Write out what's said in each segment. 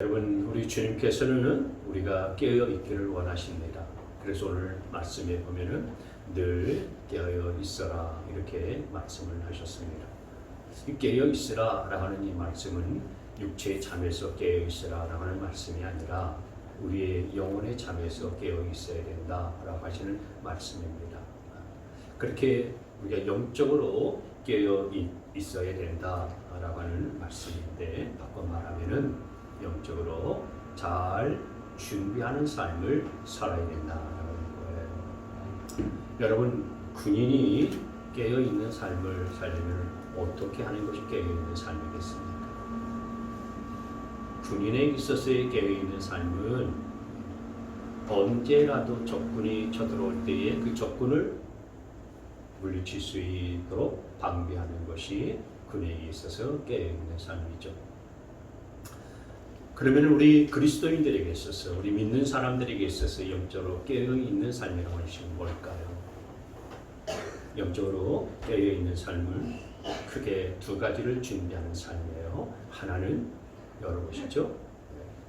여러분, 우리 주님께서는 우리가 깨어 있기를 원하십니다. 그래서 오늘 말씀에 보면은 늘 깨어 있어라 이렇게 말씀을 하셨습니다. 깨어 있으라라고 하는 이 말씀은 육체의 잠에서 깨어 있으라라고 하는 말씀이 아니라 우리의 영혼의 잠에서 깨어 있어야 된다라고 하시는 말씀입니다. 그렇게 우리가 영적으로 깨어 있어야 된다라고 하는 말씀인데, 바꿔 말하면은 영적으로 잘 준비하는 삶을 살아야 된다라는 거예요. 여러분, 군인이 깨어 있는 삶을 살려면 어떻게 하는 것이 깨어 있는 삶이겠습니까? 군인에 있어서의 깨어 있는 삶은 언제라도 적군이 쳐들어올 때에 그 적군을 물리칠 수 있도록 방비하는 것이 군인에 있어서 깨어 있는 삶이죠. 그러면 우리 그리스도인들에게 있어서, 우리 믿는 사람들에게 있어서 영적으로 깨어 있는 삶이라고 하는 것이 뭘까요? 영적으로 깨어 있는 삶은 크게 두 가지를 준비하는 삶이에요. 하나는 열어보시죠.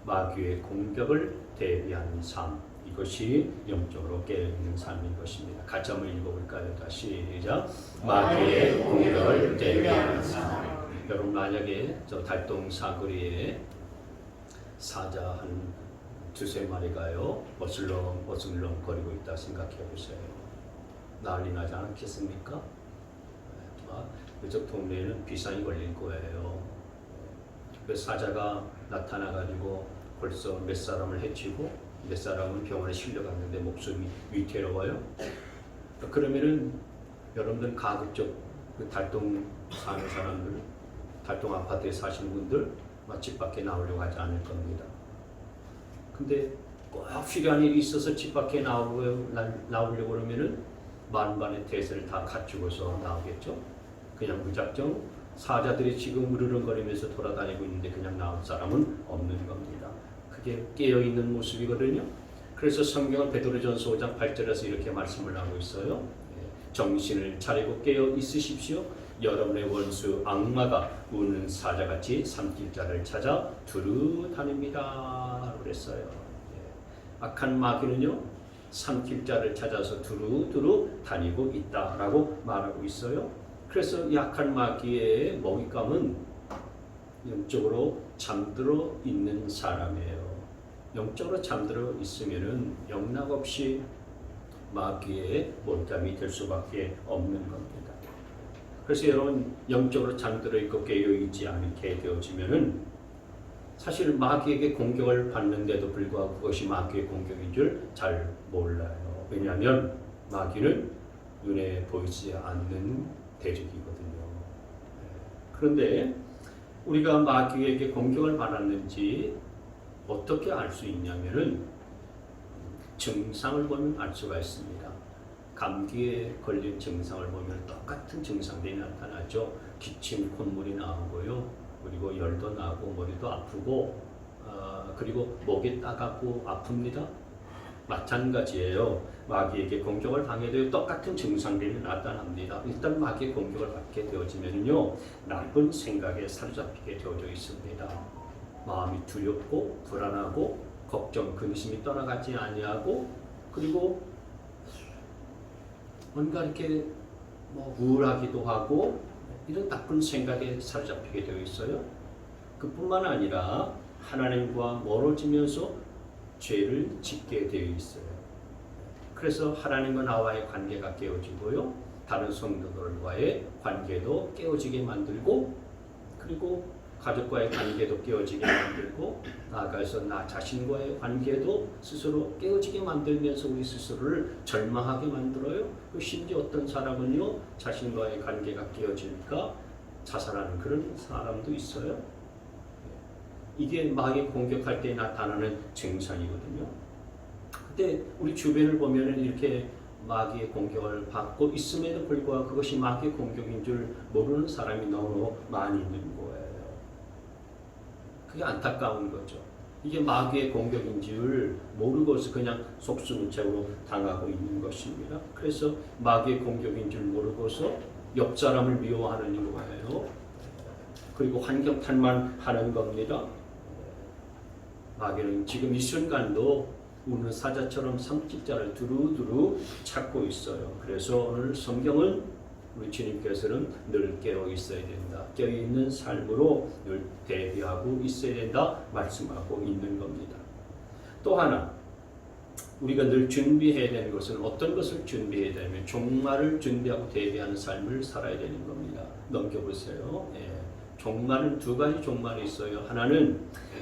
마귀의 공격을 대비하는 삶, 이것이 영적으로 깨어있는 삶인 것입니다. 같이 한번 읽어볼까요? 다시 시작. 마귀의 공격을 대비하는 삶. 여러분, 만약에 저 달동 사거리에 사자 한 두세 마리가요 어슬렁 거리고 있다 생각해 보세요. 난리 나지 않겠습니까? 그쪽 동네에는 비상이 걸릴 거예요. 그 사자가 나타나가지고 벌써 몇 사람을 해치고 몇 사람은 병원에 실려갔는데 목숨이 위태로워요. 그러면은 여러분들 가급적 그 달동 사는 사람들, 달동 아파트에 사시는 분들 집 밖에 나오려고 하지 않을 겁니다. 근데 꼭 필요한 일이 있어서 집 밖에 나오려고 그러면은 만반의 태세를 다 갖추고서 나오겠죠. 그냥 무작정 사자들이 지금 으르렁거리면서 돌아다니고 있는데 그냥 나올 사람은 없는 겁니다. 그게 깨어있는 모습이거든요. 그래서 성경은 베드로전서 5장 8절에서 이렇게 말씀을 하고 있어요. 정신을 차리고 깨어 있으십시오. 여러분의 원수 악마가 우는 사자같이 삼킬 자를 찾아 두루 다닙니다. 그랬어요. 악한 마귀는요, 삼킬 자를 찾아서 두루 다니고 있다라고 말하고 있어요. 그래서 이 악한 마귀의 먹잇감은 영적으로 잠들어 있는 사람이에요. 영적으로 잠들어 있으면은 영락없이 마귀의 먹잇감이 될 수밖에 없는 겁니다. 그래서 여러분, 영적으로 잠들어 있고 깨어 있지 않게 되어지면은 사실 마귀에게 공격을 받는데도 불구하고 그것이 마귀의 공격인 줄 잘 몰라요. 왜냐하면 마귀는 눈에 보이지 않는 대적이거든요. 그런데 우리가 마귀에게 공격을 받았는지 어떻게 알 수 있냐면은 증상을 보면 알 수가 있습니다. 감기에 걸린 증상을 보면 똑같은 증상들이 나타나죠. 기침, 콧물이 나오고요. 그리고 열도 나고 머리도 아프고 그리고 목이 따갑고 아픕니다. 마찬가지예요. 마귀에게 공격을 당해도 똑같은 증상들이 나타납니다. 일단 마귀의 공격을 받게 되어지면요, 나쁜 생각에 사로잡히게 되어져 있습니다. 마음이 두렵고 불안하고 걱정, 근심이 떠나가지 아니하고, 그리고 뭔가 이렇게 우울하기도 하고 이런 나쁜 생각에 사로잡히게 되어 있어요. 그뿐만 아니라 하나님과 멀어지면서 죄를 짓게 되어 있어요. 그래서 하나님과 나와의 관계가 깨어지고요, 다른 성도들과의 관계도 깨어지게 만들고, 그리고 가족과의 관계도 깨어지게 만들고, 나아가서 나 자신과의 관계도 스스로 깨어지게 만들면서 우리 스스로를 절망하게 만들어요. 심지어 어떤 사람은요, 자신과의 관계가 깨어지니까 자살하는 그런 사람도 있어요. 이게 마귀 공격할 때 나타나는 증상이거든요. 근데 우리 주변을 보면은 이렇게 마귀의 공격을 받고 있음에도 불구하고 그것이 마귀의 공격인 줄 모르는 사람이 너무 많이 있는 거예요. 그게 안타까운 거죠. 이게 마귀의 공격인 줄 모르고서 그냥 속수무책으로 당하고 있는 것입니다. 그래서 마귀의 공격인 줄 모르고서 옆 사람을 미워하는 거예요. 그리고 환경탄만 하는 겁니다. 마귀는 지금 이 순간도 우는 사자처럼 성직자를 두루두루 찾고 있어요. 그래서 오늘 성경은 우리 주님께서는 늘 깨어 있어야 된다. 깨어 있는 삶으로 늘 대비하고 있어야 된다 말씀하고 있는 겁니다. 또 하나 우리가 늘 준비해야 되는 것은 어떤 것을 준비해야 되냐면 종말을 준비하고 대비하는 삶을 살아야 되는 겁니다. 넘겨보세요. 종말은 두 가지 종말이 있어요. 하나는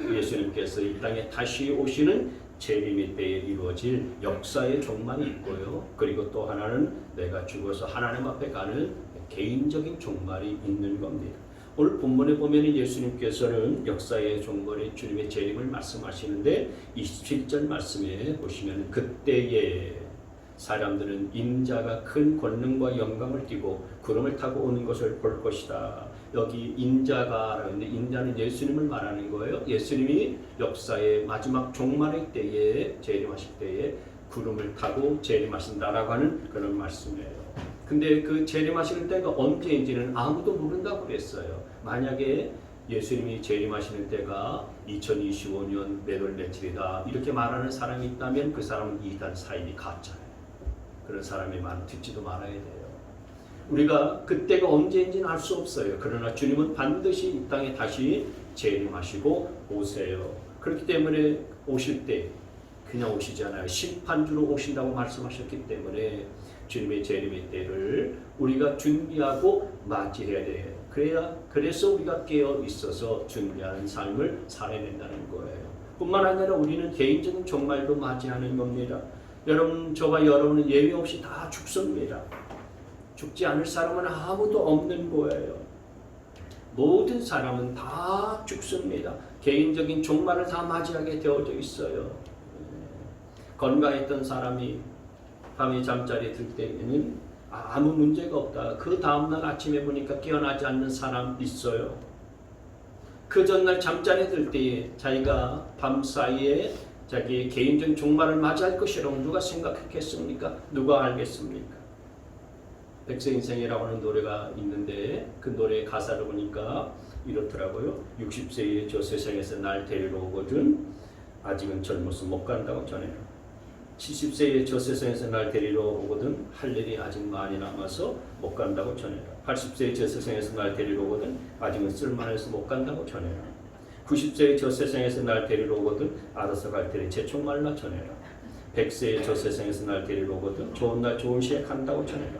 예수님께서 이 땅에 다시 오시는 재림의 때에 이루어질 역사의 종말이 있고요. 그리고 또 하나는 내가 죽어서 하나님 앞에 가는 개인적인 종말이 있는 겁니다. 오늘 본문에 보면 예수님께서는 역사의 종말의 주님의 재림을 말씀하시는데 27절 말씀에 보시면 그때에 사람들은 인자가 큰 권능과 영광을 띠고 구름을 타고 오는 것을 볼 것이다. 여기 인자가 라는데 인자는 예수님을 말하는 거예요. 예수님이 역사의 마지막 종말의 때에 재림하실 때에 구름을 타고 재림하신다라고 하는 그런 말씀이에요. 근데 그 재림하시는 때가 언제인지는 아무도 모른다고 그랬어요. 만약에 예수님이 재림하시는 때가 2025년 몇 월 며칠이다 이렇게 말하는 사람이 있다면 그 사람은 이단 사입이 가짜예요. 그런 사람의 말 듣지도 말아야 돼요. 우리가 그때가 언제인지는 알 수 없어요. 그러나 주님은 반드시 이 땅에 다시 재림하시고 오세요. 그렇기 때문에 오실 때 그냥 오시지 않아요. 심판주로 오신다고 말씀하셨기 때문에 주님의 재림의 때를 우리가 준비하고 맞이해야 돼요. 그래서 우리가 깨어 있어서 준비하는 삶을 살아야 된다는 거예요. 뿐만 아니라 우리는 개인적인 종말도 맞이하는 겁니다. 여러분, 저와 여러분은 예외 없이 다 죽습니다. 죽지 않을 사람은 아무도 없는 거예요. 모든 사람은 다 죽습니다. 개인적인 종말을 다 맞이하게 되어져 있어요. 건강했던 사람이 밤에 잠자리에 들 때에는 아무 문제가 없다. 그 다음날 아침에 보니까 깨어나지 않는 사람 있어요. 그 전날 잠자리에 들 때에 자기가 밤 사이에 자기의 개인적인 종말을 맞이할 것이라고 누가 생각했겠습니까? 누가 알겠습니까? 백세인생이라고 하는 노래가 있는데 그 노래의 가사를 보니까 이렇더라고요. 60세의 저 세상에서 날 데리러 오거든 아직은 젊어서 못 간다고 전해라. 70세의 저 세상에서 날 데리러 오거든 할 일이 아직 많이 남아서 못 간다고 전해라. 80세의 저 세상에서 날 데리러 오거든 아직은 쓸만해서 못 간다고 전해라. 90세의 저 세상에서 날 데리러 오거든 알아서 갈 테니 재촉 말라 전해라. 100세의 저 세상에서 날 데리러 오거든 좋은 날 좋은 시에 간다고 전해라.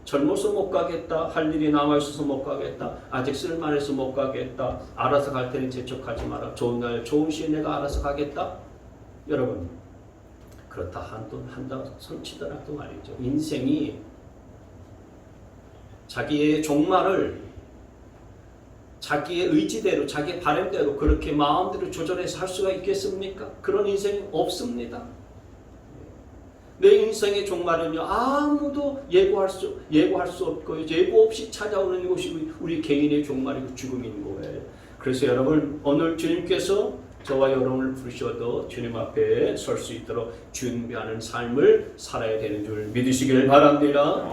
젊어서 못 가겠다. 할 일이 남아있어서 못 가겠다. 아직 쓸만해서 못 가겠다. 알아서 갈 테니 재촉하지 마라. 좋은 날 좋은 시에 내가 알아서 가겠다. 여러분 그렇다 한다 손치더라도 말이죠. 인생이 자기의 종말을 자기의 의지대로 자기의 바람대로 그렇게 마음대로 조절해서 할 수가 있겠습니까? 그런 인생이 없습니다. 내 인생의 종말은요 아무도 예고할 수 없고 예고 없이 찾아오는 것이 우리 개인의 종말이고 죽음인 거예요. 그래서 여러분 오늘 주님께서 저와 여러분을 부르셔도 주님 앞에 설 수 있도록 준비하는 삶을 살아야 되는 줄 믿으시길 바랍니다.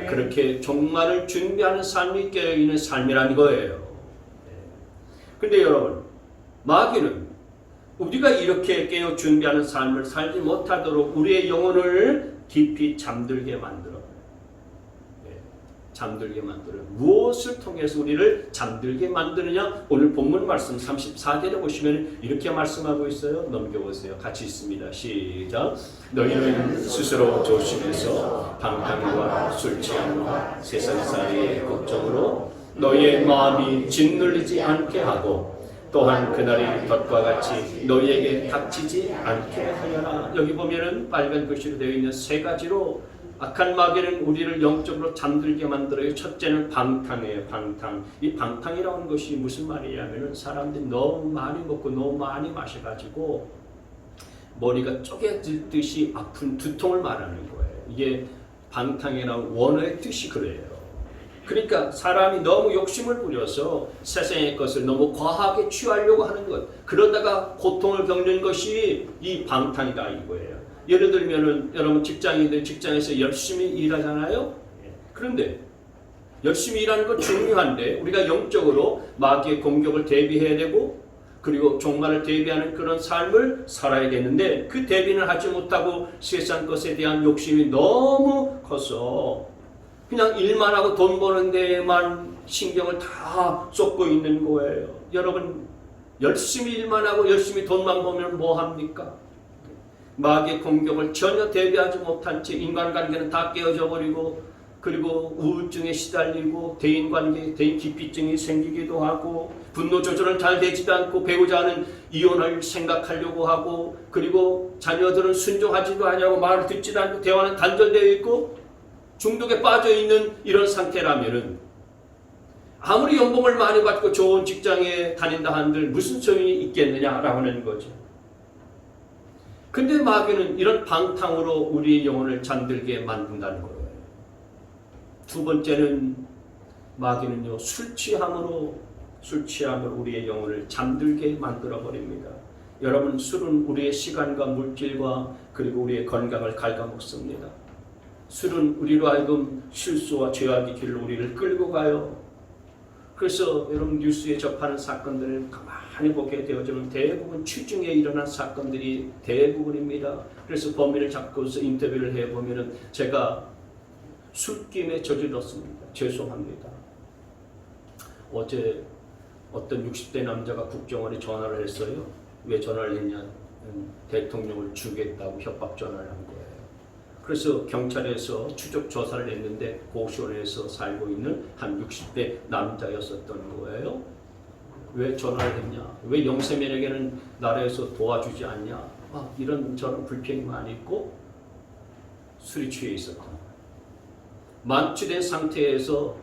그렇게 종말을 준비하는 삶이 깨어있는 삶이라는 거예요. 그런데 여러분 마귀는 우리가 이렇게 깨어 준비하는 삶을 살지 못하도록 우리의 영혼을 깊이 잠들게 만들어요. 잠들게 만들어요. 무엇을 통해서 우리를 잠들게 만드느냐? 오늘 본문 말씀 34절에 보시면 이렇게 말씀하고 있어요. 넘겨보세요. 같이 있습니다. 시작. 너희는 스스로 조심해서 방탕과 술 취함과 세상 사이의 걱정으로 너희의 마음이 짓눌리지 않게 하고 또한 그날이 덫과 같이 너희에게 닥치지 않게 하여라. 여기 보면은 빨간 글씨로 되어 있는 세 가지로 악한 마귀는 우리를 영적으로 잠들게 만들어요. 첫째는 방탕이에요. 방탕. 이 방탕이라는 것이 무슨 말이냐면은 사람들이 너무 많이 먹고 너무 많이 마셔가지고 머리가 쪼개지듯이 아픈 두통을 말하는 거예요. 이게 방탕이라는 원어의 뜻이 그래요. 그러니까 사람이 너무 욕심을 부려서 세상의 것을 너무 과하게 취하려고 하는 것. 그러다가 고통을 겪는 것이 이 방탕이다 이거예요. 예를 들면은 여러분 직장인들 직장에서 열심히 일하잖아요. 그런데 열심히 일하는 건 중요한데 우리가 영적으로 마귀의 공격을 대비해야 되고 그리고 종말을 대비하는 그런 삶을 살아야겠는데 그 대비는 하지 못하고 세상 것에 대한 욕심이 너무 커서 그냥 일만 하고 돈 버는 데에만 신경을 다 쏟고 있는 거예요. 여러분 열심히 일만 하고 열심히 돈만 버면 뭐합니까? 마귀의 공격을 전혀 대비하지 못한 채 인간관계는 다 깨어져 버리고 그리고 우울증에 시달리고 대인관계, 대인 기피증이 생기기도 하고 분노 조절은 잘 되지도 않고 배우자는 이혼을 생각하려고 하고 그리고 자녀들은 순종하지도 않냐고 말을 듣지도 않고 대화는 단절되어 있고 중독에 빠져 있는 이런 상태라면은 아무리 연봉을 많이 받고 좋은 직장에 다닌다 한들 무슨 소용이 있겠느냐라고 하는 거죠. 근데 마귀는 이런 방탕으로 우리의 영혼을 잠들게 만든다는 거예요. 두 번째는 마귀는요 술 취함으로 우리의 영혼을 잠들게 만들어 버립니다. 여러분 술은 우리의 시간과 물질과 그리고 우리의 건강을 갉아먹습니다. 술은 우리로 하여금 실수와 죄악의 길로 우리를 끌고 가요. 그래서 여러분 뉴스에 접하는 사건들을 가만히 보게 되어지면 대부분 취중에 일어난 사건들이 대부분입니다. 그래서 범인을 잡고서 인터뷰를 해보면 제가 술김에 저질렀습니다. 죄송합니다. 어제 어떤 60대 남자가 국정원에 전화를 했어요. 왜 전화를 했냐? 대통령을 죽겠다고 협박 전화를 한 거예요. 그래서 경찰에서 추적 조사를 했는데 고시원에서 살고 있는 한 60대 남자였었던 거예요. 왜 전화를 했냐? 왜 영세민에게는 나라에서 도와주지 않냐? 이런 저런 불평이 많이 있고 술이 취해 있었던 거예요. 만취된 상태에서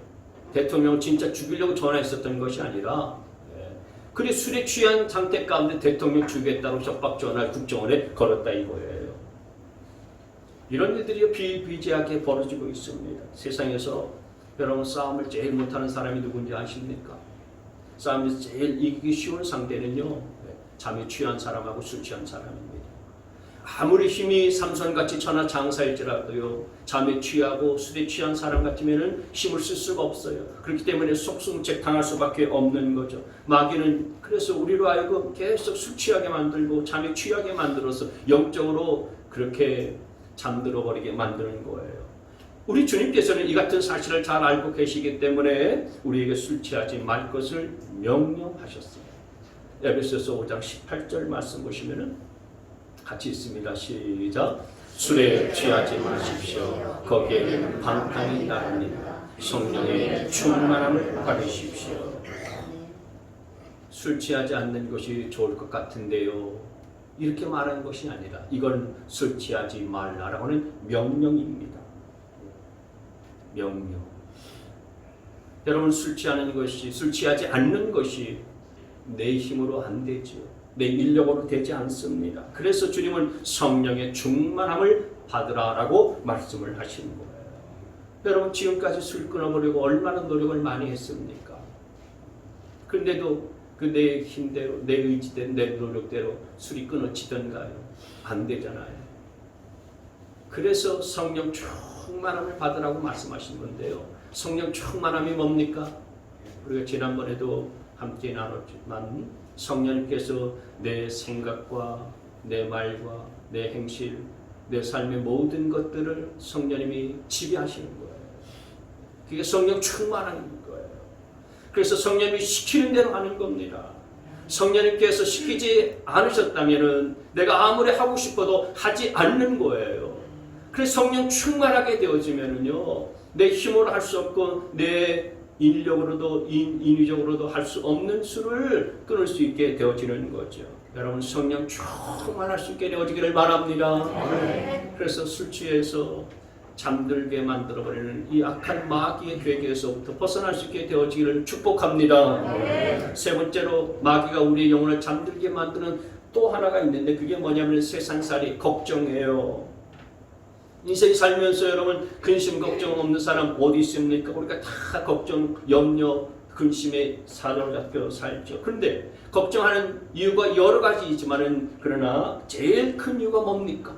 대통령을 진짜 죽이려고 전화했었던 것이 아니라 그래 술에 취한 상태 가운데 대통령 죽이겠다고 협박 전화를 국정원에 걸었다 이거예요. 이런 일들이 비일비재하게 벌어지고 있습니다. 세상에서 여러분 싸움을 제일 못하는 사람이 누군지 아십니까? 싸움에서 제일 이기기 쉬운 상대는요 잠에 취한 사람하고 술 취한 사람입니다. 아무리 힘이 삼손같이 천하장사일지라도요 잠에 취하고 술에 취한 사람 같으면 힘을 쓸 수가 없어요. 그렇기 때문에 속수무책 당할 수밖에 없는 거죠. 마귀는 그래서 우리로 하여금 계속 술 취하게 만들고 잠에 취하게 만들어서 영적으로 그렇게 잠들어 버리게 만드는 거예요. 우리 주님께서는 이 같은 사실을 잘 알고 계시기 때문에 우리에게 술 취하지 말 것을 명령하셨어요. 에베소서 5장 18절 말씀 보시면은 같이 있습니다. 시작. 술에 취하지 마십시오. 거기에는 방탕이 나릅니다. 성령의 충만함을 받으십시오. 술 취하지 않는 것이 좋을 것 같은데요. 이렇게 말하는 것이 아니라 이건 술 취하지 말라라고 하는 명령입니다. 명령. 여러분 술 취하지 않는 것이 내 힘으로 안 되죠. 내 인력으로 되지 않습니다. 그래서 주님은 성령의 충만함을 받으라라고 말씀을 하시는 거예요. 여러분 지금까지 술 끊어보려고 얼마나 노력을 많이 했습니까? 근데도 그 내 힘대로, 내 의지대로, 내 노력대로 술이 끊어지던가요? 안 되잖아요. 그래서 성령 충만함을 받으라고 말씀하신 건데요. 성령 충만함이 뭡니까? 우리가 지난번에도 함께 나눴지만 성령님께서 내 생각과 내 말과 내 행실, 내 삶의 모든 것들을 성령님이 지배하시는 거예요. 그게 성령 충만함인 거예요. 그래서 성령님이 시키는 대로 하는 겁니다. 성령님께서 시키지 않으셨다면 내가 아무리 하고 싶어도 하지 않는 거예요. 그래서 성령 충만하게 되어지면요, 내 힘으로 할 수 없고 내 인력으로도 인위적으로도 할 수 없는 술을 끊을 수 있게 되어지는 거죠. 여러분 성령 충만할 수 있게 되어지기를 바랍니다. 네. 그래서 술 취해서 잠들게 만들어버리는 이 악한 마귀의 괴계에서부터 벗어날 수 있게 되어지기를 축복합니다. 네. 세 번째로 마귀가 우리의 영혼을 잠들게 만드는 또 하나가 있는데 그게 뭐냐면 세상살이 걱정이에요. 인생 살면서 여러분 근심 걱정 없는 사람 어디 있습니까? 우리가 다 걱정, 염려, 근심에 사로잡혀 살죠. 그런데 걱정하는 이유가 여러 가지이지만은 그러나 제일 큰 이유가 뭡니까?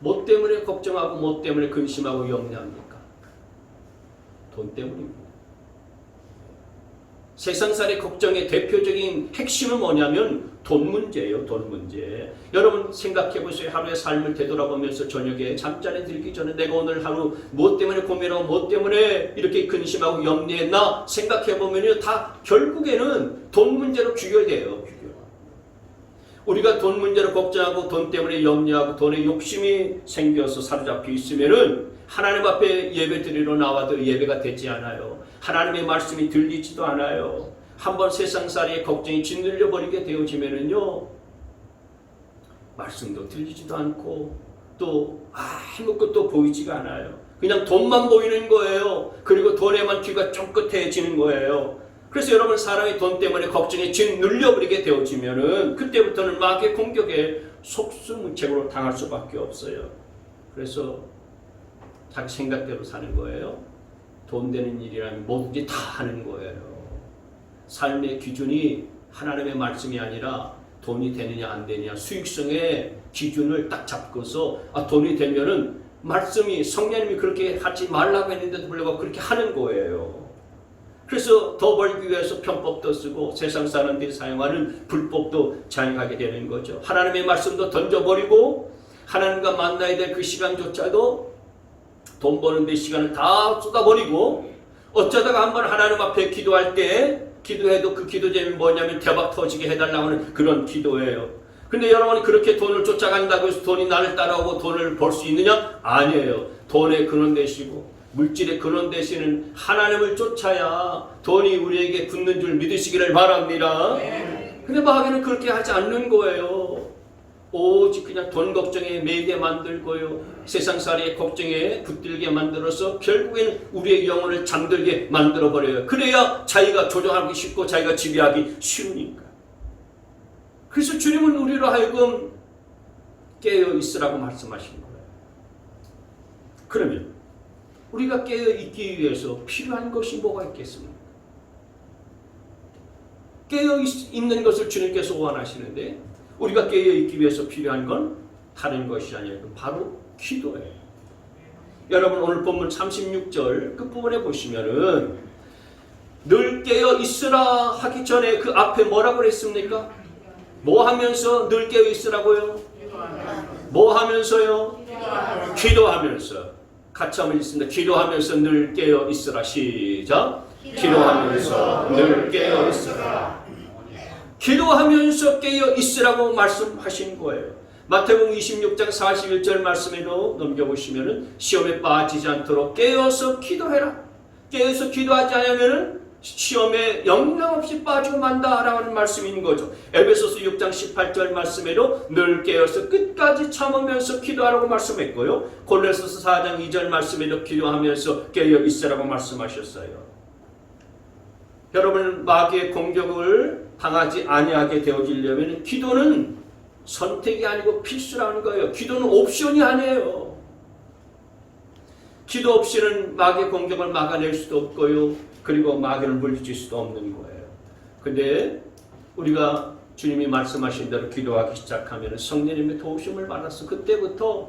뭐 때문에 걱정하고 뭐 때문에 근심하고 염려합니까? 돈 때문입니다. 세상살이 걱정의 대표적인 핵심은 뭐냐면 돈 문제예요. 돈 문제. 여러분 생각해 보세요. 하루의 삶을 되돌아보면서 저녁에 잠자리 들기 전에 내가 오늘 하루 무엇 때문에 고민하고 무엇 때문에 이렇게 근심하고 염려했나 생각해 보면요, 다 결국에는 돈 문제로 귀결돼요. 우리가 돈 문제로 걱정하고 돈 때문에 염려하고 돈에 욕심이 생겨서 사로잡혀 있으면은 하나님 앞에 예배 드리러 나와도 예배가 되지 않아요. 하나님의 말씀이 들리지도 않아요. 한번 세상살이의 걱정이 짓눌려 버리게 되어지면은요, 말씀도 들리지도 않고 또 아무것도 보이지가 않아요. 그냥 돈만 보이는 거예요. 그리고 돈에만 귀가 쫑긋해지는 거예요. 그래서 여러분, 사람이 돈 때문에 걱정에 짓눌려 버리게 되어지면은 그때부터는 마귀의 공격에 속수무책으로 당할 수밖에 없어요. 그래서 자기 생각대로 사는 거예요. 돈 되는 일이라면 뭐든지 다 하는 거예요. 삶의 기준이 하나님의 말씀이 아니라 돈이 되느냐 안 되느냐 수익성의 기준을 딱 잡고서 돈이 되면은 말씀이 성령님이 그렇게 하지 말라고 했는데도 불구하고 그렇게 하는 거예요. 그래서 더 벌기 위해서 편법도 쓰고 세상 사람들이 사용하는 불법도 자행하게 되는 거죠. 하나님의 말씀도 던져버리고 하나님과 만나야 될 그 시간조차도 돈 버는 데 시간을 다 쏟아버리고 어쩌다가 한번 하나님 앞에 기도할 때 기도해도 그 기도 제목이 뭐냐면 대박 터지게 해달라고 하는 그런 기도예요. 근데 여러분이 그렇게 돈을 쫓아간다고 해서 돈이 나를 따라오고 돈을 벌 수 있느냐? 아니에요. 돈의 근원 되시고 물질의 근원 되시는 하나님을 쫓아야 돈이 우리에게 붙는 줄 믿으시기를 바랍니다. 근데 마귀는 그렇게 하지 않는 거예요. 오직 그냥 돈 걱정에 매이게 만들고요, 세상살이의 걱정에 붙들게 만들어서 결국에는 우리의 영혼을 잠들게 만들어버려요. 그래야 자기가 조종하기 쉽고 자기가 지배하기 쉬우니까. 그래서 주님은 우리로 하여금 깨어 있으라고 말씀하신 거예요. 그러면 우리가 깨어 있기 위해서 필요한 것이 뭐가 있겠습니까? 깨어 있는 것을 주님께서 원하시는데 우리가 깨어 있기 위해서 필요한 건 다른 것이 아니라 바로 기도예요. 여러분, 오늘 본문 36절 끝부분에 보시면은 늘 깨어 있으라 하기 전에 그 앞에 뭐라고 그랬습니까? 뭐 하면서 늘 깨어 있으라고요? 뭐 하면서요? 기도하면서. 같이 한번 읽습니다. 기도하면서 늘 깨어 있으라. 시작. 기도하면서 늘 깨어 있으라. 기도하면서 깨어 있으라고 말씀하신 거예요. 마태복음 26장 41절 말씀에도 넘겨보시면은 시험에 빠지지 않도록 깨어서 기도해라. 깨어서 기도하지 않으면은 시험에 영향없이 빠지고 만다라는 말씀인 거죠. 에베소서 6장 18절 말씀에도 늘 깨어서 끝까지 참으면서 기도하라고 말씀했고요. 골로새서 4장 2절 말씀에도 기도하면서 깨어 있으라고 말씀하셨어요. 여러분, 마귀의 공격을 당하지 아니하게 되어지려면 기도는 선택이 아니고 필수라는 거예요. 기도는 옵션이 아니에요. 기도 없이는 마귀의 공격을 막아낼 수도 없고요, 그리고 마귀를 물리칠 수도 없는 거예요. 근데 우리가 주님이 말씀하신 대로 기도하기 시작하면 성령님의 도우심을 받아서 그때부터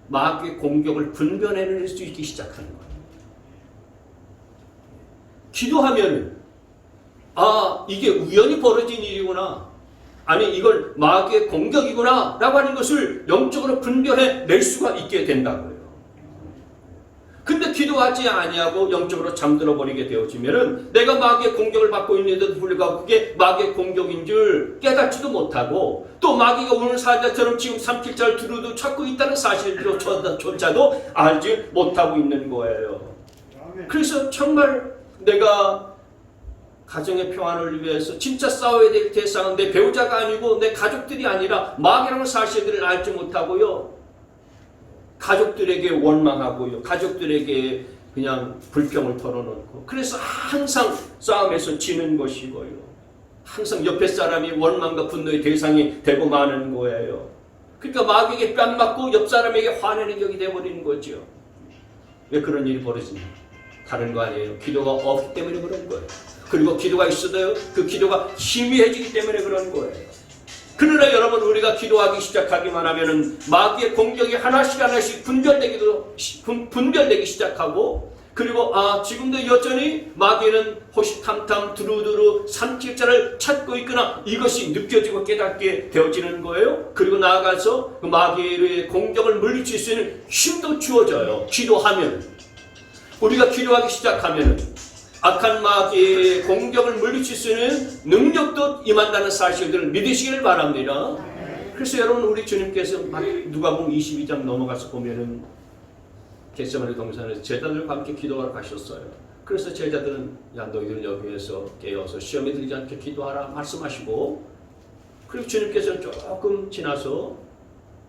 마귀의 공격을 분별해낼 수 있기 시작하는 거예요. 기도하면 이게 우연히 벌어진 일이구나, 아니 이걸 마귀의 공격이구나 라고 하는 것을 영적으로 분별해 낼 수가 있게 된다고요. 근데 기도하지 아니하고 영적으로 잠들어 버리게 되어지면은 내가 마귀의 공격을 받고 있는데도 불구하고 그게 마귀의 공격인 줄 깨닫지도 못하고, 또 마귀가 오늘 사자처럼 지금 삼킬자를 두루두 찾고 있다는 사실조차도 알지 못하고 있는 거예요. 그래서 정말 내가 가정의 평안을 위해서 진짜 싸워야 될 대상은 내 배우자가 아니고 내 가족들이 아니라 마귀라는 사실들을 알지 못하고요, 가족들에게 원망하고요, 가족들에게 그냥 불평을 털어놓고, 그래서 항상 싸움에서 지는 것이고요, 항상 옆에 사람이 원망과 분노의 대상이 되고 마는 거예요. 그러니까 마귀에게 뺨 맞고 옆 사람에게 화내는 격이 되어버리는 거죠. 왜 그런 일이 벌어지냐? 다른 거 아니에요. 기도가 없기 때문에 그런 거예요. 그리고 기도가 있어도요, 그 기도가 희미해지기 때문에 그런 거예요. 그러나 여러분, 우리가 기도하기 시작하기만 하면은 마귀의 공격이 하나씩 분별되기 시작하고, 그리고 지금도 여전히 마귀는 호시탐탐 두루두루 삼킬자를 찾고 있거나 이것이 느껴지고 깨닫게 되어지는 거예요. 그리고 나아가서 그 마귀의 공격을 물리칠 수 있는 힘도 주어져요. 기도하면, 우리가 기도하기 시작하면 악한 마귀의 공격을 물리칠 수 있는 능력도 임한다는 사실들을 믿으시기를 바랍니다. 그래서 여러분, 우리 주님께서 누가복음 22장 넘어가서 보면은 겟세마네 동산에서 제자들과 함께 기도하러 가셨어요. 그래서 제자들은 야, 너희들 여기에서 깨어서 시험에 들지 않게 기도하라 말씀하시고, 그리고 주님께서는 조금 지나서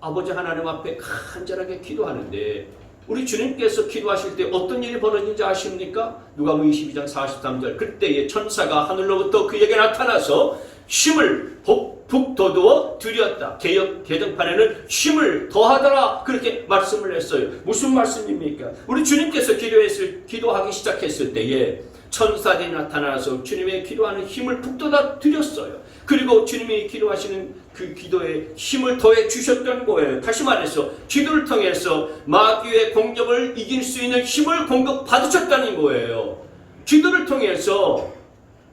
아버지 하나님 앞에 간절하게 기도하는데, 우리 주님께서 기도하실 때 어떤 일이 벌어진지 아십니까? 누가복음 22장 43절, 그때에 천사가 하늘로부터 그에게 나타나서 힘을 북돋워 드렸다. 개정판에는 힘을 더하더라, 그렇게 말씀을 했어요. 무슨 말씀입니까? 우리 주님께서 기도하기 시작했을 때에 천사들이 나타나서 주님의 기도하는 힘을 북돋아 드렸어요. 그리고 주님이 기도하시는 그 기도에 힘을 더해 주셨던 거예요. 다시 말해서 기도를 통해서 마귀의 공격을 이길 수 있는 힘을 공급받으셨다는 거예요. 기도를 통해서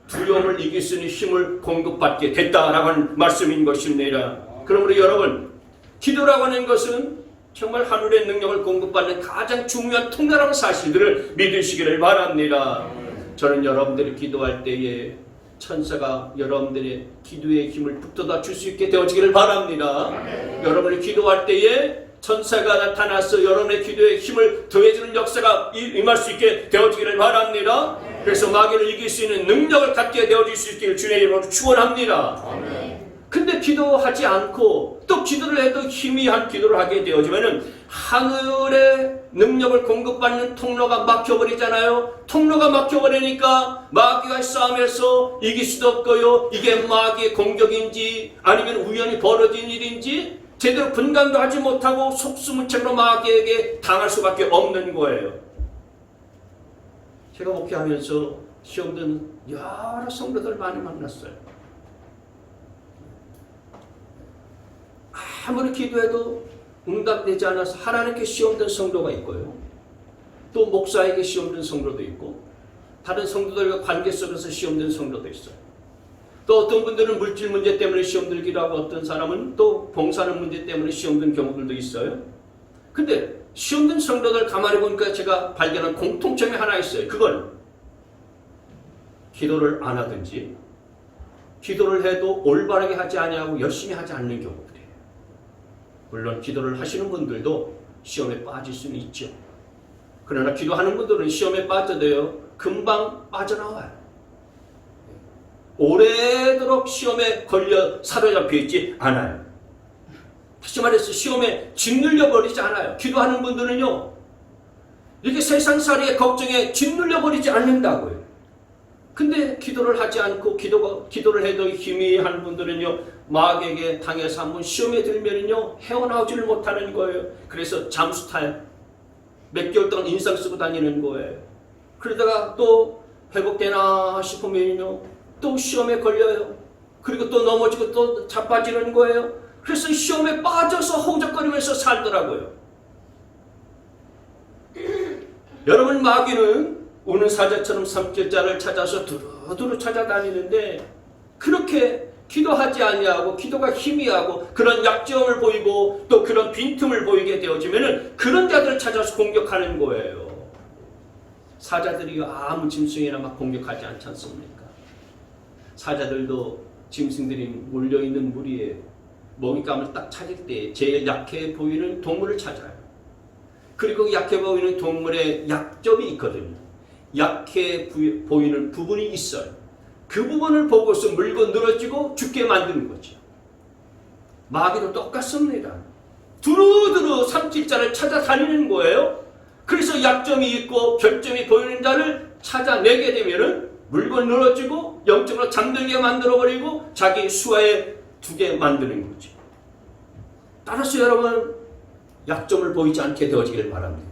두려움을 이길 수 있는 힘을 공급받게 됐다라고 하는 말씀인 것입니다. 그러므로 여러분, 기도라고 하는 것은 정말 하늘의 능력을 공급받는 가장 중요한 통로라는 사실들을 믿으시기를 바랍니다. 저는 여러분들이 기도할 때에 천사가 여러분들의 기도의 힘을 북돋아 줄 수 있게 되어지기를 바랍니다. 여러분이 기도할 때에 천사가 나타나서 여러분의 기도에 힘을 더해주는 역사가 임할 수 있게 되어지기를 바랍니다. 그래서 마귀를 이길 수 있는 능력을 갖게 되어질 수 있기를 주님의 이름으로 축원합니다. 근데 기도하지 않고 또 기도를 해도 희미한 기도를 하게 되어지면은 하늘의 능력을 공급받는 통로가 막혀버리잖아요. 통로가 막혀버리니까 마귀와의 싸움에서 이길 수도 없고요. 이게 마귀의 공격인지 아니면 우연히 벌어진 일인지 제대로 분간도 하지 못하고 속수무책으로 마귀에게 당할 수밖에 없는 거예요. 제가 목회하면서 시험 든 여러 성도들 많이 만났어요. 아무리 기도해도 응답되지 않아서 하나님께 시험 든 성도가 있고요. 또 목사에게 시험 든 성도도 있고, 다른 성도들과 관계 속에서 시험 든 성도도 있어요. 또 어떤 분들은 물질 문제 때문에 시험 들기도 하고, 어떤 사람은 또 봉사하는 문제 때문에 시험 든 경우들도 있어요. 근데 시험 든 성도들 가만히 보니까 제가 발견한 공통점이 하나 있어요. 그건 기도를 안 하든지 기도를 해도 올바르게 하지 아니하고 열심히 하지 않는 경우들이에요. 물론 기도를 하시는 분들도 시험에 빠질 수는 있죠. 그러나 기도하는 분들은 시험에 빠져도요, 금방 빠져나와요. 오래도록 시험에 걸려 사로잡혀 있지 않아요. 다시 말해서 시험에 짓눌려 버리지 않아요. 기도하는 분들은요, 이렇게 세상살이의 걱정에 짓눌려 버리지 않는다고요. 근데 기도를 하지 않고 기도를 해도 희미한 분들은요, 마귀에게 당해서 한번 시험에 들면은요, 헤어나오지를 못하는 거예요. 그래서 잠수탈 몇 개월 동안 인상 쓰고 다니는 거예요. 그러다가 또 회복되나 싶으면요, 또 시험에 걸려요. 그리고 또 넘어지고 또 자빠지는 거예요. 그래서 시험에 빠져서 허우적거리면서 살더라고요. 여러분, 마귀는 우는 사자처럼 삼킬자를 찾아서 두루두루 찾아다니는데, 그렇게 기도하지 아니하고 기도가 희미하고 그런 약점을 보이고 또 그런 빈틈을 보이게 되어지면은 그런 자들을 찾아서 공격하는 거예요. 사자들이 아무 짐승이나 막 공격하지 않지 않습니까? 사자들도 짐승들이 몰려있는 무리에 먹잇감을 딱 찾을 때 제일 약해 보이는 동물을 찾아요. 그리고 약해 보이는 동물의 약점이 있거든요. 약해 보이는 부분이 있어요. 그 부분을 보고서 물고 늘어지고 죽게 만드는 거죠. 마귀도 똑같습니다. 두루두루 삼킬자를 찾아다니는 거예요. 그래서 약점이 있고 결점이 보이는 자를 찾아내게 되면은 물고 늘어지고 영적으로 잠들게 만들어버리고 자기 수하에 두게 만드는 거죠. 따라서 여러분, 약점을 보이지 않게 되어지기를 바랍니다.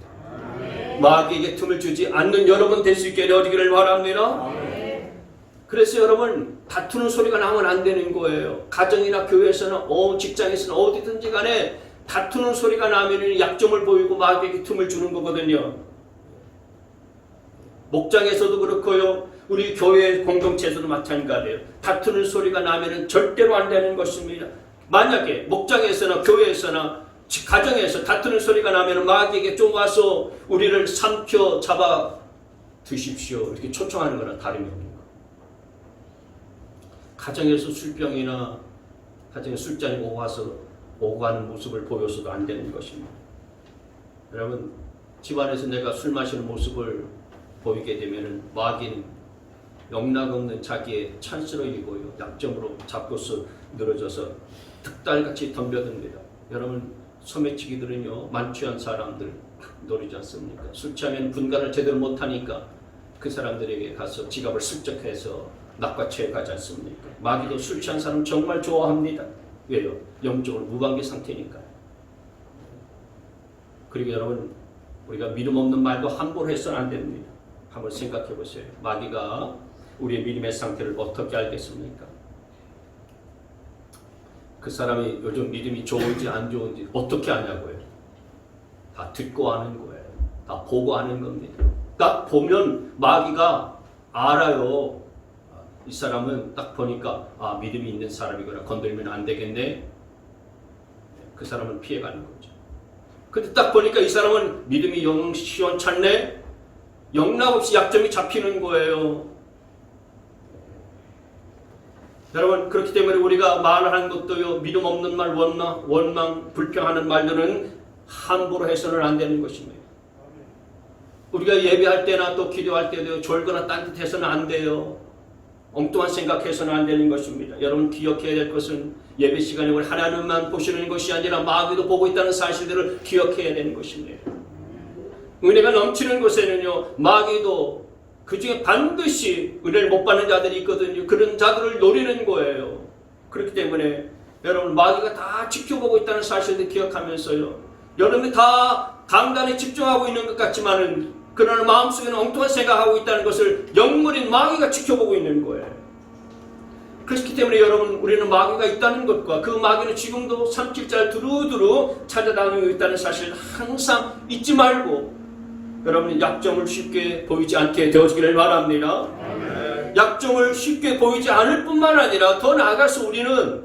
마귀에게 틈을 주지 않는 여러분 될 수 있게 되어지기를 바랍니다. 그래서 여러분, 다투는 소리가 나면 안 되는 거예요. 가정이나 교회에서는 직장에서는 어디든지 간에 다투는 소리가 나면 약점을 보이고 마귀에게 틈을 주는 거거든요. 목장에서도 그렇고요. 우리 교회 공동체에서도 마찬가지예요. 다투는 소리가 나면은 절대로 안 되는 것입니다. 만약에 목장에서나 교회에서나 가정에서 다투는 소리가 나면 마귀에게 좀 와서 우리를 삼켜 잡아 드십시오. 이렇게 초청하는 거나 다름이 없는 거예요. 가정에서 술병이나 가정에 술잔이 오고 가는 모습을 보여서도 안 되는 것입니다. 여러분, 집안에서 내가 술 마시는 모습을 보이게 되면 마귀는 영락없는 자기의 찬스로 이고요. 약점으로 잡고서 늘어져서 득달같이 덤벼듭니다. 여러분, 소매치기들은요, 만취한 사람들 노리지 않습니까? 술 취하면 분간을 제대로 못하니까 그 사람들에게 가서 지갑을 슬쩍 해서 낚아채 가지 않습니까? 마귀도 술 취한 사람 정말 좋아합니다. 왜요? 영적으로 무관계 상태니까요. 그리고 여러분, 우리가 믿음 없는 말도 함부로 해서는 안 됩니다. 한번 생각해 보세요. 마귀가 우리의 믿음의 상태를 어떻게 알겠습니까? 그 사람이 요즘 믿음이 좋은지 안 좋은지 어떻게 아냐고요? 다 듣고 아는 거예요. 다 보고 아는 겁니다. 딱 보면 마귀가 알아요. 이 사람은 딱 보니까 믿음이 있는 사람이구나. 건들면 안 되겠네. 그 사람은 피해가는 거죠. 근데 딱 보니까 이 사람은 믿음이 영 시원찮네. 영락없이 약점이 잡히는 거예요. 여러분, 그렇기 때문에 우리가 말하는 것도요, 믿음 없는 말, 원망, 불평하는 말들은 함부로 해서는 안 되는 것입니다. 우리가 예배할 때나 또 기도할 때도 졸거나 딴짓해서는 안 돼요. 엉뚱한 생각해서는 안 되는 것입니다. 여러분, 기억해야 될 것은 예배 시간에 우리 하나님만 보시는 것이 아니라 마귀도 보고 있다는 사실들을 기억해야 되는 것입니다. 은혜가 넘치는 곳에는요, 마귀도 그 중에 반드시 은혜를 못 받는 자들이 있거든요. 그런 자들을 노리는 거예요. 그렇기 때문에 여러분, 마귀가 다 지켜보고 있다는 사실을 기억하면서요, 여러분이 다 강단에 집중하고 있는 것 같지만은 그러나 마음속에는 엉뚱한 생각하고 있다는 것을 영물인 마귀가 지켜보고 있는 거예요. 그렇기 때문에 여러분, 우리는 마귀가 있다는 것과 그 마귀는 지금도 산길잘 두루두루 찾아다니고 있다는 사실을 항상 잊지 말고 여러분, 약점을 쉽게 보이지 않게 되어지기를 바랍니다. 아멘. 약점을 쉽게 보이지 않을 뿐만 아니라 더 나아가서 우리는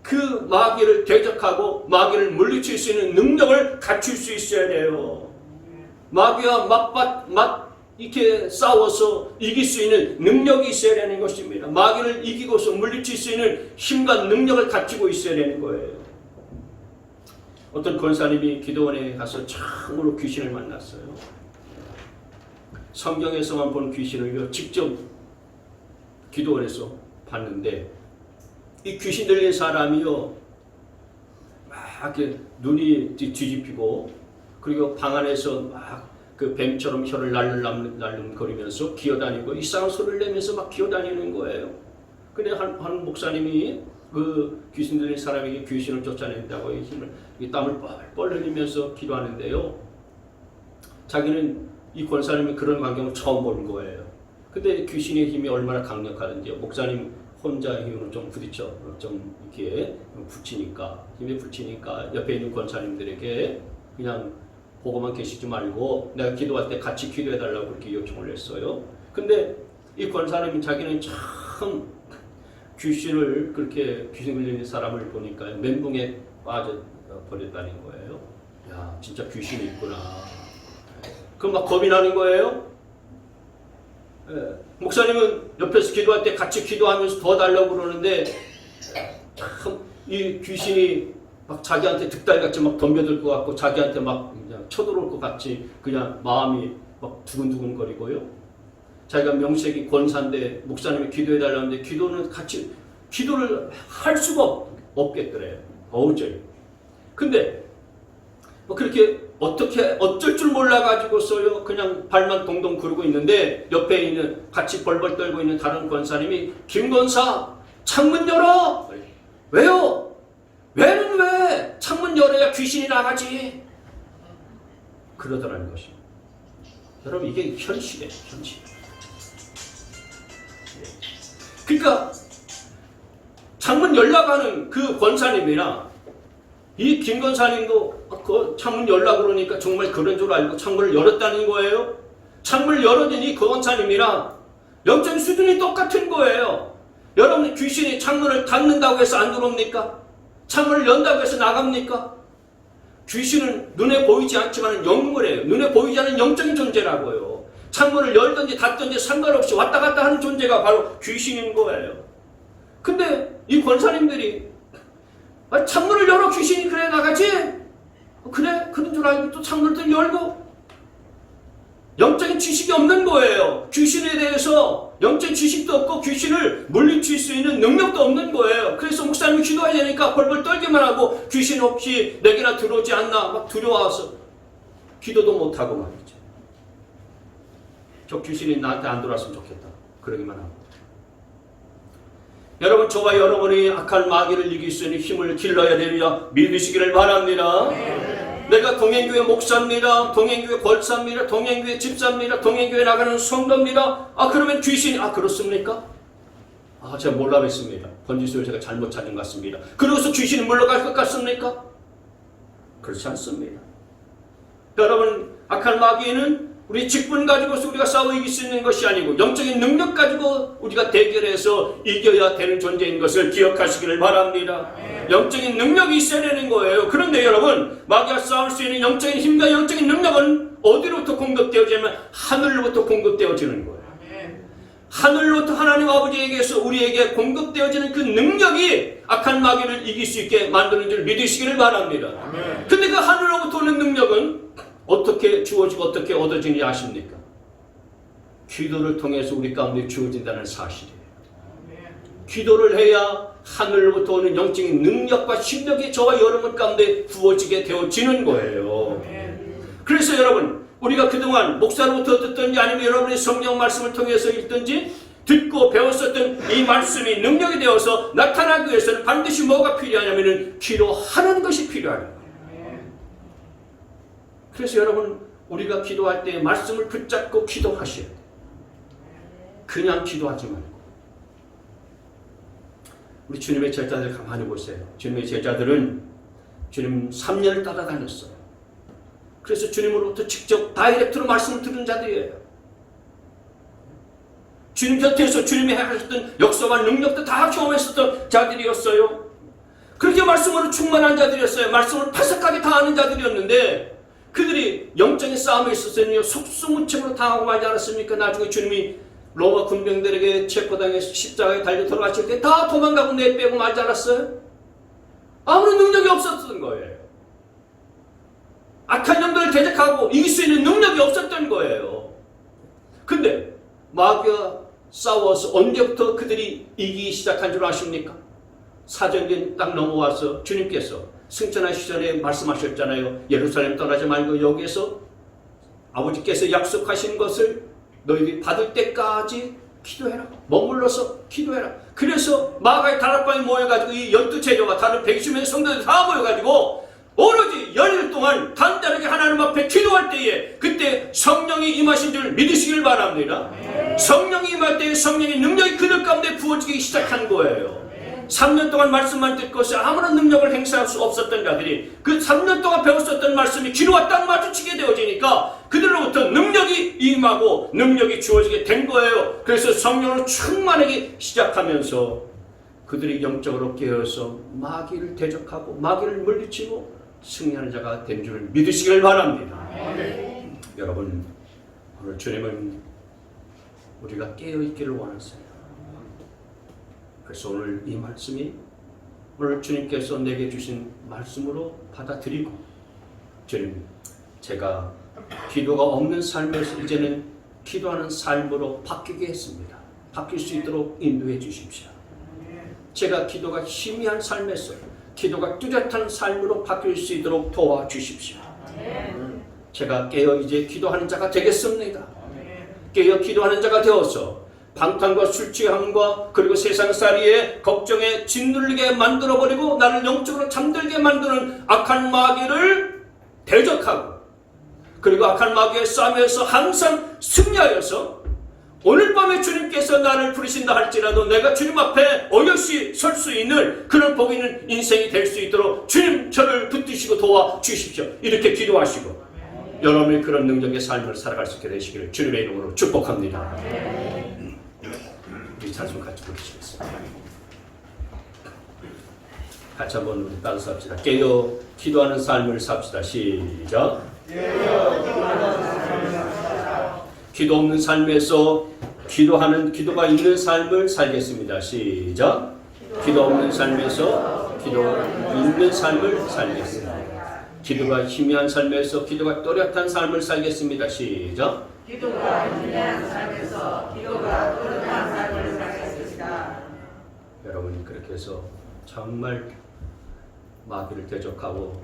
그 마귀를 대적하고 마귀를 물리칠 수 있는 능력을 갖출 수 있어야 돼요. 마귀와 이렇게 싸워서 이길 수 있는 능력이 있어야 되는 것입니다. 마귀를 이기고서 물리칠 수 있는 힘과 능력을 갖추고 있어야 되는 거예요. 어떤 권사님이 기도원에 가서 처음으로 귀신을 만났어요. 성경에서만 본 귀신을 직접 기도원에서 봤는데, 이 귀신 들린 사람이요, 막 이렇게 눈이 뒤집히고, 그리고 방 안에서 막 그 뱀처럼 혀를 날름거리면서 기어다니고 이상한 소리를 내면서 막 기어다니는 거예요. 근데 한 목사님이 그 귀신 들린 사람에게 귀신을 쫓아낸다고 이 땀을 뻘뻘 흘리면서 기도하는데요, 자기는 이 권사님이 그런 광경을 처음 보는 거예요. 근데 귀신의 힘이 얼마나 강력하든지요, 목사님 혼자 힘으로 좀 부딪혀 좀 이렇게 힘에 붙이니까 옆에 있는 권사님들에게 그냥 보고만 계시지 말고 내가 기도할 때 같이 기도해달라고 그렇게 요청을 했어요. 근데 이 권사님은 자기는 참 귀신을 그렇게 귀신 들리는 사람을 보니까 멘붕에 빠져버렸다는 거예요. 야, 진짜 귀신이 있구나. 그럼 막 겁이 나는 거예요. 목사님은 옆에서 기도할 때 같이 기도하면서 더 달라고 그러는데 참 이 귀신이 막 자기한테 득달같이 막 덤벼들 것 같고 자기한테 막 그냥 쳐들어올 것 같이 그냥 마음이 막 두근두근거리고요. 자기가 명색이 권사인데 목사님이 기도해달라는데 기도를 할 수가 없겠더래요. 도저히. 근데 뭐 그렇게 어쩔 줄 몰라가지고서요, 그냥 발만 동동 구르고 있는데 옆에 있는 같이 벌벌 떨고 있는 다른 권사님이 김 권사 창문 열어! 왜요? 왜는 왜? 창문 열어야 귀신이 나가지. 그러더라는 것입니다. 여러분, 이게 현실이에요. 현실. 그러니까 창문 열라고 하는 그 권사님이나 이 김 권사님도 그 창문 열라고 그러니까 정말 그런 줄 알고 창문을 열었다는 거예요. 창문을 열어주니 그 권사님이랑 영적인 수준이 똑같은 거예요. 여러분, 귀신이 창문을 닫는다고 해서 안 들어옵니까? 창문을 연다고 해서 나갑니까? 귀신은 눈에 보이지 않지만 영물이에요. 눈에 보이지 않는 영적인 존재라고요. 창문을 열든지 닫든지 상관없이 왔다 갔다 하는 존재가 바로 귀신인 거예요. 근데 이 권사님들이 창문을 열어 귀신이 그래 나가지? 그래? 그런 줄 알고 또 창문을 열고 영적인 지식이 없는 거예요. 귀신에 대해서 영적인 지식도 없고 귀신을 물리칠 수 있는 능력도 없는 거예요. 그래서 목사님이 기도해야 되니까 벌벌 떨기만 하고 귀신 혹시 내게나 들어오지 않나 막 두려워서 기도도 못하고 말이죠. 저 귀신이 나한테 안 들어왔으면 좋겠다. 그러기만 하고. 여러분, 저와 여러분이 악한 마귀를 이길 수 있는 힘을 길러야 되며 믿으시기를 바랍니다. 내가 동행교회 목사입니다. 동행교회 권사입니다. 동행교회 집사입니다. 동행교회 나가는 성도입니다. 그러면 귀신이 그렇습니까? 제가 몰라 뵀습니다. 번지수를 제가 잘못 찾은 것 같습니다. 그러고서 귀신이 물러갈 것 같습니까? 그렇지 않습니다. 여러분, 악한 마귀는 우리 직분 가지고서 우리가 싸워 이길 수 있는 것이 아니고 영적인 능력 가지고 우리가 대결해서 이겨야 되는 존재인 것을 기억하시기를 바랍니다. 영적인 능력이 있어야 되는 거예요. 그런데 여러분, 마귀와 싸울 수 있는 영적인 힘과 영적인 능력은 어디로부터 공급되어지냐면 하늘로부터 공급되어지는 거예요. 하늘로부터 하나님 아버지에게서 우리에게 공급되어지는 그 능력이 악한 마귀를 이길 수 있게 만드는 줄 믿으시기를 바랍니다. 근데 그 하늘로부터 오는 능력은 어떻게 주어지고 어떻게 얻어지는지 아십니까? 기도를 통해서 우리 가운데 주어진다는 사실이에요. 기도를 해야 하늘로부터 오는 영적인 능력과 실력이 저와 여러분 가운데 부어지게 되어지는 거예요. 그래서 여러분, 우리가 그동안 목사로부터 듣든지 아니면 여러분의 성경 말씀을 통해서 읽든지 듣고 배웠었던 이 말씀이 능력이 되어서 나타나기 위해서는 반드시 뭐가 필요하냐면 기도하는 것이 필요합니다. 그래서 여러분, 우리가 기도할 때 말씀을 붙잡고 기도하셔야 돼요. 그냥 기도하지 말고. 우리 주님의 제자들 가만히 보세요. 주님의 제자들은 주님 3년을 따라다녔어요. 그래서 주님으로부터 직접 다이렉트로 말씀을 들은 자들이에요. 주님 곁에서 주님이 하셨던 역사와 능력도 다 경험했었던 자들이었어요. 그렇게 말씀으로 충만한 자들이었어요. 말씀을 파삭하게 다 아는 자들이었는데 그들이 영적인 싸움에 있어서는 속수무책으로 당하고 말지 않았습니까? 나중에 주님이 로마 군병들에게 체포당해서 십자가에 달려 돌아가실 때 다 도망가고 내빼고 말지 않았어요? 아무런 능력이 없었던 거예요. 악한 영들을 대적하고 이길 수 있는 능력이 없었던 거예요. 근데 마귀와 싸워서 언제부터 그들이 이기기 시작한 줄 아십니까? 사정기 딱 넘어와서 주님께서 승천하시기 전에 말씀하셨잖아요. 예루살렘 떠나지 말고 여기에서 아버지께서 약속하신 것을 너희들이 받을 때까지 기도해라. 머물러서 기도해라. 그래서 마가의 다락방에 모여가지고 이 12제자와 다른 120명의 성도들 다 모여가지고 오로지 열흘 동안 간단하게 하나님 앞에 기도할 때에 그때 성령이 임하신 줄 믿으시길 바랍니다. 성령이 임할 때에 성령의 능력이 그들 가운데 부어지기 시작한 거예요. 3년 동안 말씀만 듣고서 아무런 능력을 행사할 수 없었던 자들이 그 3년 동안 배웠었던 말씀이 기도와 딱 마주치게 되어지니까 그들로부터 능력이 임하고 능력이 주어지게 된 거예요. 그래서 성령으로 충만하게 시작하면서 그들이 영적으로 깨어서 마귀를 대적하고 마귀를 물리치고 승리하는 자가 된 줄 믿으시길 바랍니다. 여러분, 오늘 주님은 우리가 깨어있기를 원하세요. 그래서 오늘 이 말씀이 오늘 주님께서 내게 주신 말씀으로 받아들이고 주님, 제가 기도가 없는 삶에서 이제는 기도하는 삶으로 바뀌게 했습니다. 바뀔 수 있도록 인도해 주십시오. 제가 기도가 희미한 삶에서 기도가 뚜렷한 삶으로 바뀔 수 있도록 도와주십시오. 제가 깨어 이제 기도하는 자가 되겠습니다. 깨어 기도하는 자가 되어서 방탕과 술 취함과 그리고 세상살이에 걱정에 짓눌리게 만들어버리고 나를 영적으로 잠들게 만드는 악한 마귀를 대적하고 그리고 악한 마귀의 싸움에서 항상 승리하여서 오늘 밤에 주님께서 나를 부르신다 할지라도 내가 주님 앞에 어여시 설 수 있는 그런 복 있는 인생이 될 수 있도록 주님 저를 붙드시고 도와주십시오. 이렇게 기도하시고 여러분이 그런 능력의 삶을 살아갈 수 있게 되시기를 주님의 이름으로 축복합니다. 우리 찬송 같이 부르시겠습니다. 같이 한번 우리 따라서 합시다. 깨어 기도하는 삶을 삽시다. 시작. 기도 없는 삶에서 기도가 있는 삶을 살겠습니다. 시작. 기도 없는 삶에서 기도 있는 삶을 살겠습니다. 기도가 희미한 삶에서 기도가 또렷한 삶을 살겠습니다. 시작. 기도가 희미한 삶에서 기도가 또렷한 삶을 살겠습니다. 여러분이 그렇게 해서 정말 마귀를 대적하고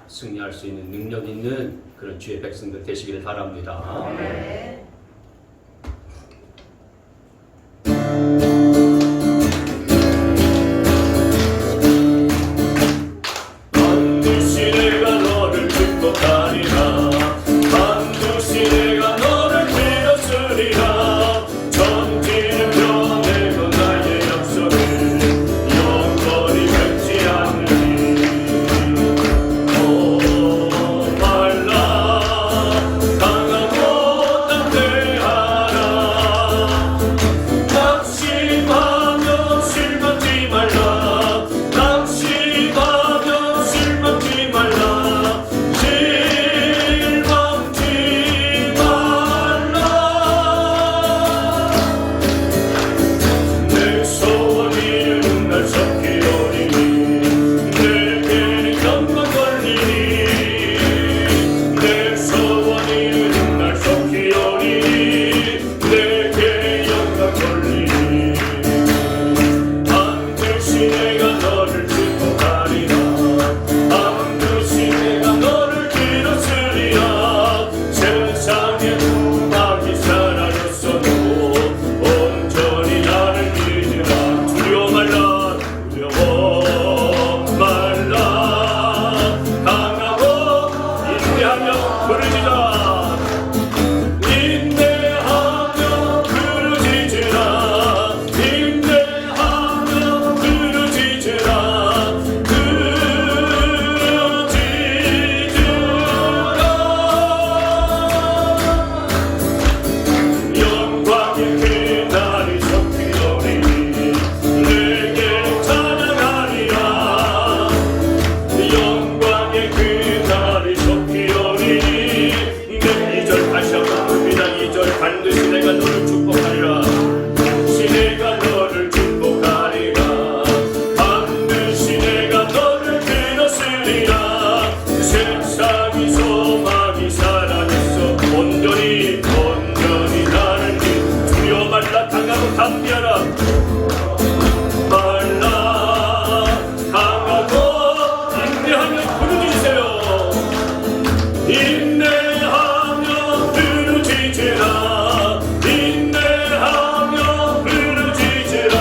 승리할 수 있는 능력 있는 그런 주의 백성들 되시기를 바랍니다. 네. 반드시 내가 너를 축복하리라. 반드시 내가 너를 빌었으리라. 천지는 변해도 나의 약속을 영원히 변치 않으리. 말라 강하고 담대하라. 낙심하며 실망치 말라. 낙심하며 실망치 말라. 실망치 말라. 내 소원 이루는 날 섞이오리니 내게는 영광 걸리니. 내 소원 이루는 날 섞이오리니 내게 영광 걸리니. 반드시 내가 너를 축복하리라. 반드시 내가 너를 빌었으리라. 세상에 음악이 사라졌어도 온전히 나를 믿으라. 두려워 말라. 두려워 말라. 강하고 인내하며 부르짖으라. 인내하며 부르짖으라. 인내하며 부르짖으라. 영광의 그날이 섞이오리니 내게 찬양하리라. 영광의 그날이 섞이오리니 내 2절 다시 한번 봅니다. 2절 반드시 내가 너를 축복하리라. 반드시 내가 너를 축복하리라. 반드시 내가 너를 빌었으리라. 세상이 소망이 사라졌어. 온전히 나를 믿. 두려워 말라. 강하고 담대하라. 말라. 강하고 인내하며 부르짖으세요. 인내하며 부르짖으라. 인내하며 부르짖으라.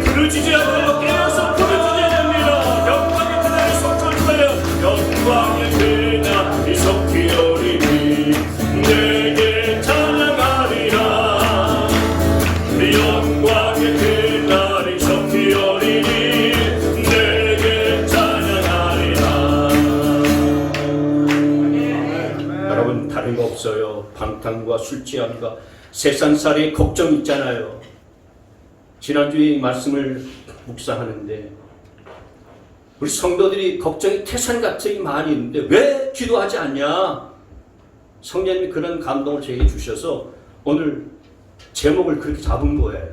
부르짖지 않아요. 깨어서 부르짖어야 됩니다. 영광의 그날이 섞여올 거예요. 영광의 그날이 섞이오리니 내게 찬양하리라. 영광의 그날이 섞이오리니 내게 찬양하리라. 여러분 다른 거 없어요. 방탕과 술 취함과 세상살이 걱정 있잖아요. 지난주에 이 말씀을 묵상하는데 우리 성도들이 걱정이 태산같이 많이 있는데 왜 기도하지 않냐? 성령님이 그런 감동을 제게 주셔서 오늘 제목을 그렇게 잡은 거예요.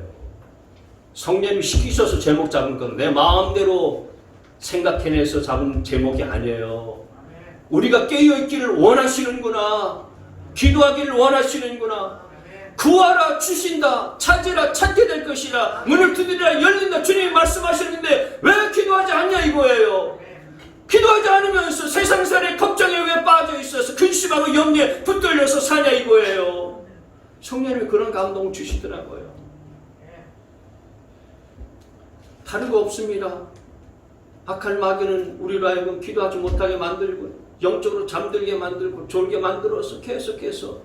성령님이 시키셔서 제목 잡은 건 내 마음대로 생각해내서 잡은 제목이 아니에요. 우리가 깨어있기를 원하시는구나. 기도하기를 원하시는구나. 구하라 주신다. 찾으라 찾게 될 것이라. 문을 두드리라 열린다. 주님이 말씀하시는데 왜 기도하지 않냐 이거예요. 기도하지 않으면서 세상살의 걱정에 왜 빠져 있어서 근심하고 염려에 붙들려서 사냐 이거예요. 성령님이 그런 감동을 주시더라고요. 다른 거 없습니다. 악한 마귀는 우리로 하여금 기도하지 못하게 만들고 영적으로 잠들게 만들고 졸게 만들어서 계속해서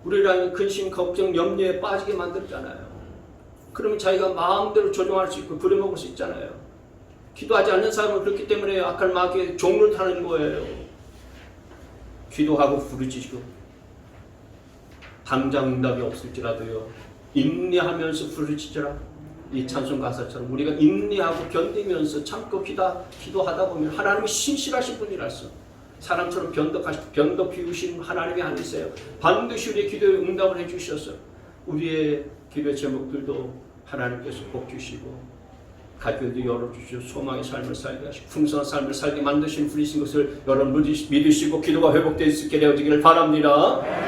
우리로 하여금 근심, 걱정, 염려에 빠지게 만들잖아요. 그러면 자기가 마음대로 조종할 수 있고 부려먹을 수 있잖아요. 기도하지 않는 사람은 그렇기 때문에 악한 마귀의 종을 타는 거예요. 기도하고 부르짖고 당장 응답이 없을지라도요, 인내하면서 부르짖으라. 이 찬송 가사처럼 우리가 인내하고 견디면서 참고 기도하다 보면 하나님이 신실하신 분이라서 사람처럼 변덕 비우신 하나님이 아니세요. 반드시 우리의 기도에 응답을 해주셔서 우리의 기도의 제목들도 하나님께서 복 주시고 가교도 열어주시고 소망의 삶을 살게 하시고 풍성한 삶을 살게 만드신 분이신 것을 여러분 믿으시고 기도가 회복될 수 있게 되어지기를 바랍니다.